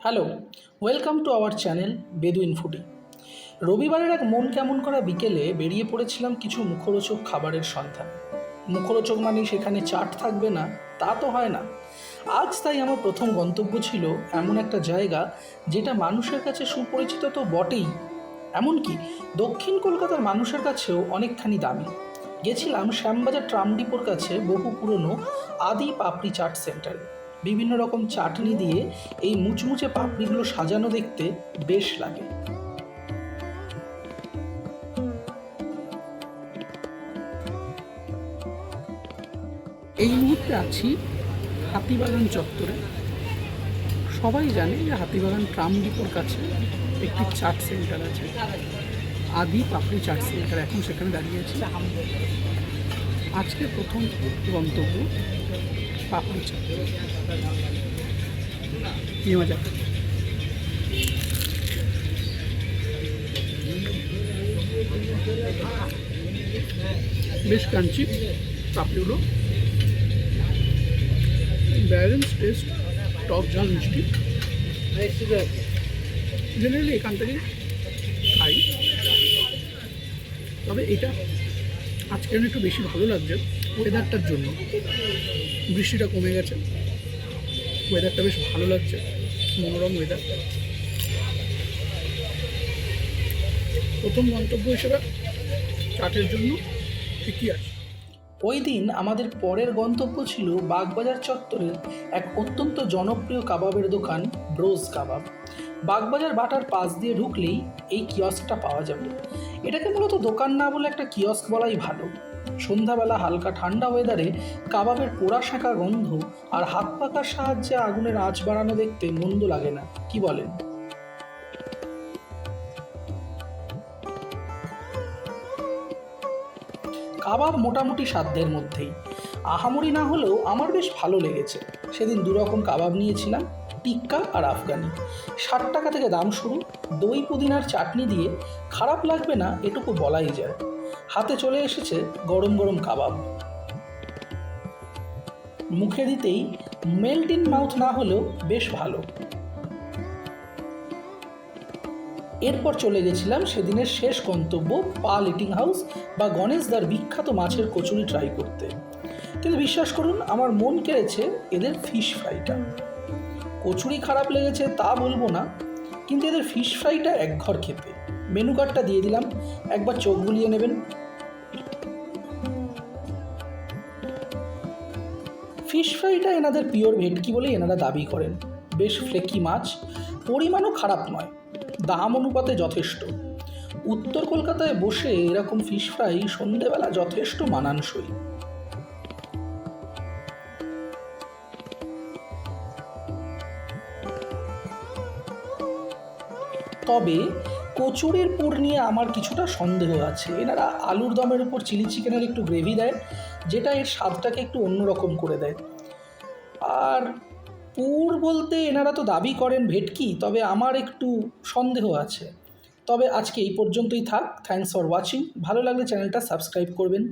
Hello, welcome to our channel Bedouin foodie. রবিবারের এক মন কেমন করা বিকেলে বেরিয়ে পড়েছিলাম কিছু মুখরোচক খাবারের সন্ধানে। মুখরোচক মানে সেখানে চাট থাকবে না তা তো হয় না। আজ তাই আমার প্রথম গন্তব্য ছিল এমন একটা জায়গা যেটা মানুষের কাছে সুপরিচিত তো বটেই, এমনকি দক্ষিণ কলকাতার মানুষের কাছেও অনেকখানি দামি। গেছিলাম শ্যামবাজার ট্রাম ডিপোর কাছে বহু পুরনো আদি পাপড়ি চাট সেন্টারে। বিভিন্ন রকম চাটনি দিয়ে এই মুচমুচে পাপড়িগুলো সাজানো দেখতে বেশ লাগে। এই মুহূর্তে আছি হাতিবাগান চত্বরে। সবাই জানে যে হাতিবাগান ট্রাম ডিপোর কাছে একটি চাট সেন্টার আছে, আদি পাপড়ি চাট সেন্টার। এখন সেখানে দাঁড়িয়ে আছি। আজকে প্রথম গন্তব্য পাপড়ি চাট। নেওয়া যাক। বেশ ক্রাঞ্চি পাপড়িগুলো, ব্যালেন্স টেস্ট, টক ঝাল মিষ্টি। জেনারেলি এখান থেকে খাই, তবে এটা আজকে একটু বেশি ভালো লাগছে ওয়েদারটার জন্য। বৃষ্টিটা কমে গেছে, ওয়েদারটা বেশ ভালো লাগছে, মনোরম ওয়েদার। প্রথম গন্তব্য হিসেবে চাটের জন্য ঠিকই আছে। ওই দিন আমাদের পরের গন্তব্য ছিল বাগবাজার চত্বরের এক অত্যন্ত জনপ্রিয় কাবাবের দোকান ব্রোজ কাবাব। বাগবাজার বাটার পাশ দিয়ে ঢুকলেই এই কিয়স্কটা পাওয়া যাবে। এটাকে মূলত দোকান না বলে একটা কিয়স্ক বলাই ভালো। সন্ধ্যাবেলা হালকা ঠান্ডা ওয়েদারে কাবাবের পোড়া শাঁকা গন্ধ আর হাত পাকার সাহায্যে আগুনের আঁচ বাড়ানো দেখতে মন্দ লাগে না, কি বলেন? কাবাব মোটামুটি সাধ্যের মধ্যেই, আহামরি না হলেও আমার বেশ ভালো লেগেছে। সেদিন দুরকম কাবাব নিয়েছিলাম, টিক্কা আর আফগানি। 60 টাকা থেকে দাম শুরু। দই পুদিনার চাটনি দিয়ে খারাপ লাগবে না এটুকু বলাই যায়। হাতে চলে এসেছে গরম গরম কাবাব। মুখে দিতেই মেল্ট ইন মাউথ না হলেও বেশ ভালো। এরপর চলে গেছিলাম সেদিনের শেষ গন্তব্য পাল ইটিং হাউস বা গণেশদার বিখ্যাত মাছের কচুরি ট্রাই করতে। কিন্তু বিশ্বাস করুন, আমার মন কেড়েছে এদের ফিশ ফ্রাইটা। কচুরি খারাপ লেগেছে তা বলবো না, কিন্তু এদের ফিশ ফ্রাইটা একঘর খেতে। মেনু কার্ডটা দিয়ে দিলাম, একবার চোখ বুলিয়ে নেবেন। ফিশ ফ্রাইটা এনাদের পিওর ভেটকি বলেই এনারা দাবি করেন। বেশ ফ্লেকি মাছ, পরিমাণও খারাপ নয়, দাম অনুপাতে যথেষ্ট। উত্তর কলকাতায় বসে এরকম ফিশ ফ্রাই সন্ধেবেলা যথেষ্ট মানানসই। তবে কচুরির পুর নিয়ে আমার কিছুটা সন্দেহ আছে। এনারা আলুর দমের উপর চিলি চিকেনের একটু গ্রেভি দেয়, যেটা এর স্বাদটাকে একটু অন্যরকম করে দেয়। আর পুর বলতে এনারা তো দাবি করেন ভেটকি, তবে আমার একটু সন্দেহ আছে। তবে আজকে এই পর্যন্তই থাক। Thanks for watching. ভালো লাগলে চ্যানেলটা সাবস্ক্রাইব করবেন।